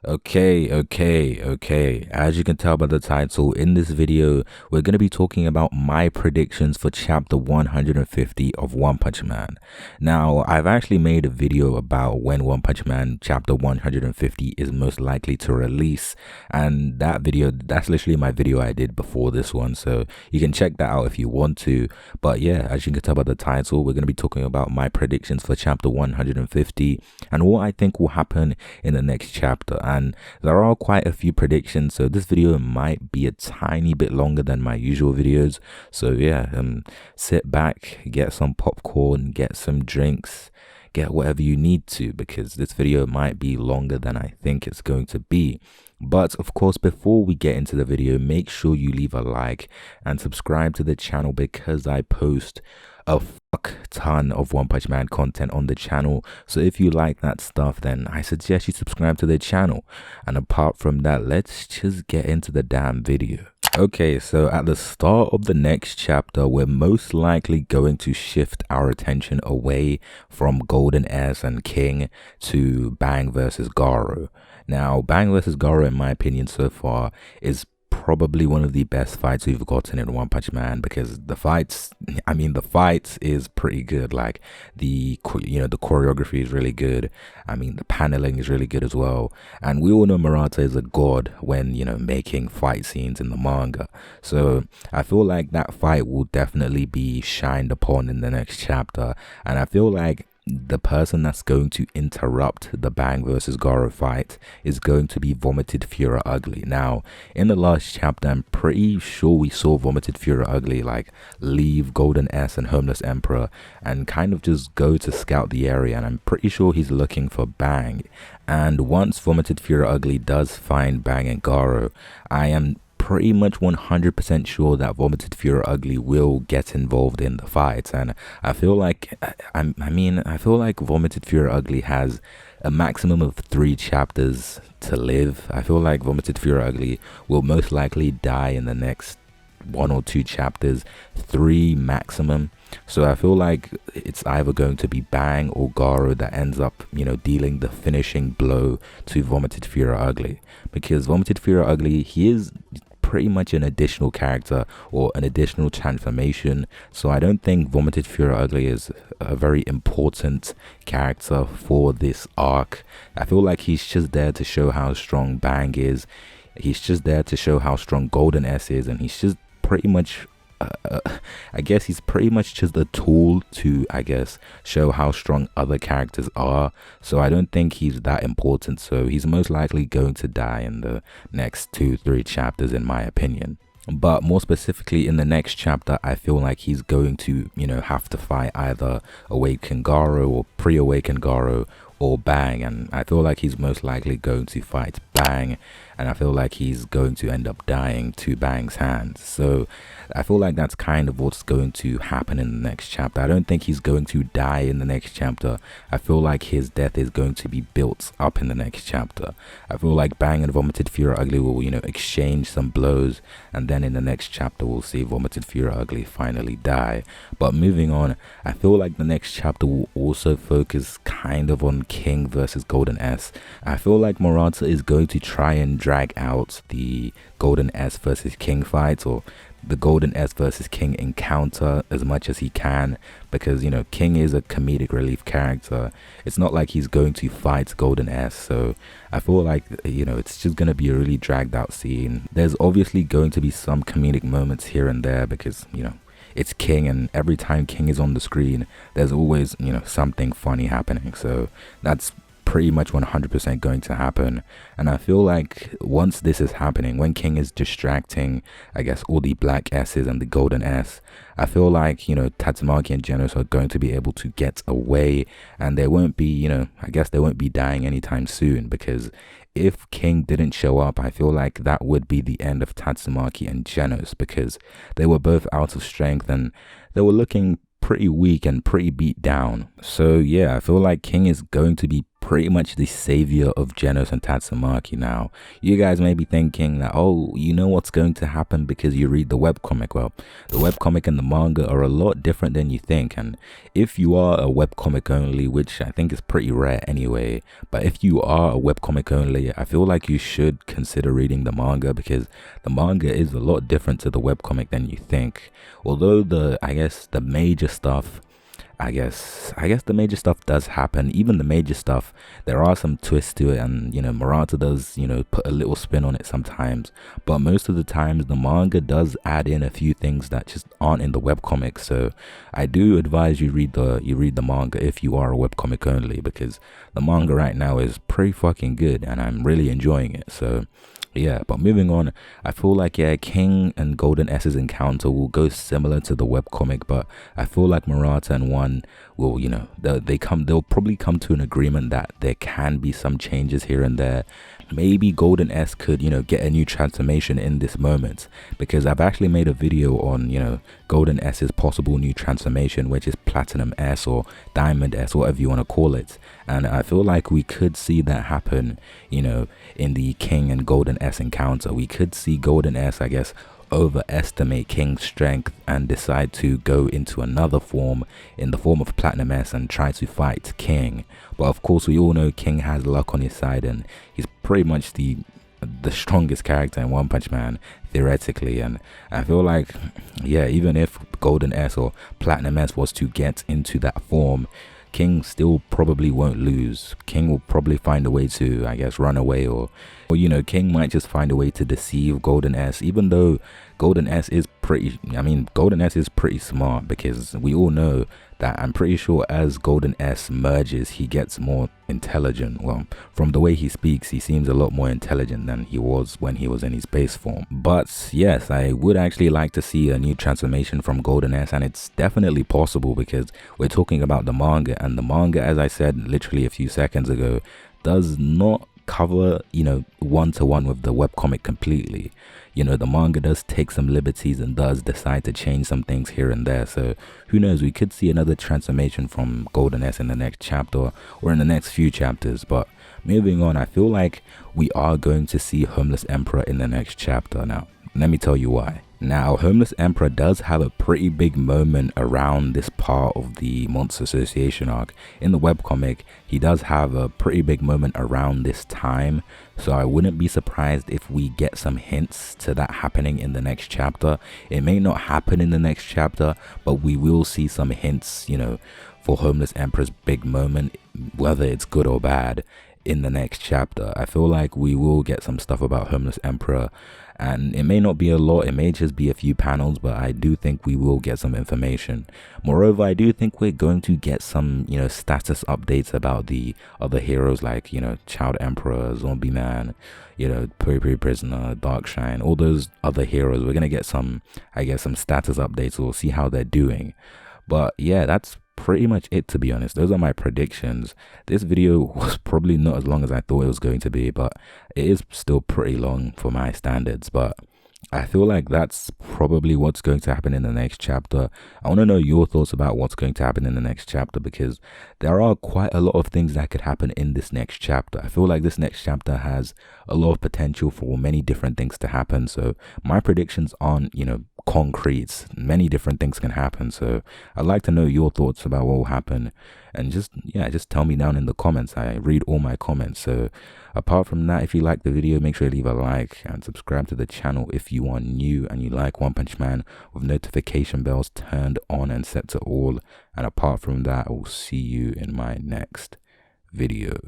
Okay. As you can tell by the title, in this video, we're going to be talking about my predictions for chapter 150 of One Punch Man. Now, I've actually made a video about when One Punch Man chapter 150 is most likely to release, and that video, that's literally my video I did before this one, so you can check that out if you want to. But yeah, as you can tell by the title, we're going to be talking about my predictions for chapter 150 and what I think will happen in the next chapter. And there are quite a few predictions, so this video might be a tiny bit longer than my usual videos. So yeah, sit back, get some popcorn, get some drinks, get whatever you need to, because this video might be longer than I think it's going to be. But of course, before we get into the video, make sure you leave a like and subscribe to the channel, because I post a fuck ton of One Punch Man content on the channel. So if you like that stuff, then I suggest you subscribe to the channel. And apart from that, let's just get into the damn video. Okay, so at the start of the next chapter, we're most likely going to shift our attention away from Golden S and King to Bang versus Garou. Now, Bang versus Garou, in my opinion so far, is probably one of the best fights we've gotten in One Punch Man, because the fights is pretty good. Like the choreography is really good. The paneling is really good as well. And we all know Murata is a god when, making fight scenes in the manga. So I feel like that fight will definitely be shined upon in the next chapter. And I feel like the person that's going to interrupt the Bang versus Garou fight is going to be Vomited Fury Ugly. Now, in the last chapter, I'm pretty sure we saw Vomited Fury Ugly like leave Golden S and Homeless Emperor and kind of just go to scout the area, and I'm pretty sure he's looking for Bang. And once Vomited Fury Ugly does find Bang and Garou, I am pretty much 100% sure that Vomited Fury Ugly will get involved in the fight. And I feel like I feel like Vomited Fury Ugly has a maximum of 3 chapters to live. I feel like Vomited Fury Ugly will most likely die in the next 1 or 2 chapters, 3 maximum. So I feel like it's either going to be Bang or Garou that ends up, dealing the finishing blow to Vomited Fury Ugly, because Vomited Fury Ugly, he is pretty much an additional character or an additional transformation. So I don't think Vomited Fury Ugly is a very important character for this arc. I feel like he's just there to show how strong Bang is. He's just there to show how strong Golden S is, and he's just pretty much I guess he's pretty much just a tool to, show how strong other characters are. So I don't think he's that important. So he's most likely going to die in the next 2-3 chapters, in my opinion. But more specifically, in the next chapter, I feel like he's going to, have to fight either Awakened Garou or Pre-Awakened Garou or Bang. And I feel like he's most likely going to fight Bang. And I feel like he's going to end up dying to Bang's hands. So I feel like that's kind of what's going to happen in the next chapter. I don't think he's going to die in the next chapter. I feel like his death is going to be built up in the next chapter. I feel like Bang and Vomited Fury Ugly will, exchange some blows. And then in the next chapter, we'll see Vomited Fury Ugly finally die. But moving on, I feel like the next chapter will also focus kind of on King versus Golden S. I feel like Murata is going to try and drag out the Golden S versus King fight, or the Golden S versus King encounter, as much as he can, because King is a comedic relief character. It's not like he's going to fight Golden S. So I feel like it's just going to be a really dragged out scene. There's obviously going to be some comedic moments here and there, because it's King, and every time King is on the screen, there's always something funny happening. So that's pretty much 100% going to happen. And I feel like once this is happening, when King is distracting all the Black S's and the Golden S, I feel like Tatsumaki and Genos are going to be able to get away, and they won't be they won't be dying anytime soon, because if King didn't show up, I feel like that would be the end of Tatsumaki and Genos, because they were both out of strength and they were looking pretty weak and pretty beat down. So yeah, I feel like King is going to be pretty much the savior of Genos and Tatsumaki. Now, you guys may be thinking that, oh, you know what's going to happen because you read the webcomic. Well, the webcomic and the manga are a lot different than you think. And if you are a webcomic only, which I think is pretty rare anyway, but if you are a webcomic only, I feel like you should consider reading the manga, because the manga is a lot different to the webcomic than you think. Although the major stuff does happen. Even the major stuff, there are some twists to it, and Murata does put a little spin on it sometimes, but most of the times the manga does add in a few things that just aren't in the webcomic. So I do advise you read the manga if you are a webcomic only, because the manga right now is pretty fucking good and I'm really enjoying it. So yeah, but moving on, I feel like King and Golden S's encounter will go similar to the webcomic, but I feel like Murata and One will, they'll probably come to an agreement that there can be some changes here and there. Maybe Golden S could, get a new transformation in this moment, because I've actually made a video on, Golden S's possible new transformation, which is Platinum S or Diamond S, whatever you want to call it. And I feel like we could see that happen, in the King and Golden S encounter. We could see Golden S, I guess, overestimate King's strength and decide to go into another form in the form of Platinum S and try to fight King. But of course, we all know King has luck on his side, and he's pretty much the strongest character in One Punch Man theoretically. And I feel like, yeah, even if Golden S or Platinum S was to get into that form, King still probably won't lose. King will probably find a way to, I guess, run away, or King might just find a way to deceive Golden S, even though Golden S is pretty smart, because we all know that, I'm pretty sure as Golden S merges, he gets more intelligent. Well, from the way he speaks, he seems a lot more intelligent than he was when he was in his base form. But yes, I would actually like to see a new transformation from Golden S, and it's definitely possible, because we're talking about the manga, and the manga, as I said literally a few seconds ago, does not cover one-to-one with the webcomic completely. The manga does take some liberties and does decide to change some things here and there. So who knows, we could see another transformation from Golden S in the next chapter or in the next few chapters. But moving on, I feel like we are going to see Homeless Emperor in the next chapter. Now let me tell you why. Now, Homeless Emperor does have a pretty big moment around this part of the Monster Association arc. In the webcomic, he does have a pretty big moment around this time, so I wouldn't be surprised if we get some hints to that happening in the next chapter. It may not happen in the next chapter, but we will see some hints, for Homeless Emperor's big moment, whether it's good or bad, in the next chapter. I feel like we will get some stuff about Homeless Emperor, and it may not be a lot, it may just be a few panels, but I do think we will get some information. Moreover, I do think we're going to get some, status updates about the other heroes, like, Child Emperor, Zombie Man, Puri Prisoner, Darkshine, all those other heroes. We're going to get some, I guess, some status updates. We'll see how they're doing. But yeah, that's pretty much it, to be honest. Those are my predictions. This video was probably not as long as I thought it was going to be, but it is still pretty long for my standards. But I feel like that's probably what's going to happen in the next chapter. I want to know your thoughts about what's going to happen in the next chapter, because there are quite a lot of things that could happen in this next chapter. I feel like this next chapter has a lot of potential for many different things to happen. So my predictions aren't, concrete. Many different things can happen. So I'd like to know your thoughts about what will happen, and just tell me down in the comments. I read all my comments. So apart from that, if you like the video, make sure you leave a like and subscribe to the channel if you are new and you like One Punch Man, with notification bells turned on and set to all. And apart from that, I will see you in my next video.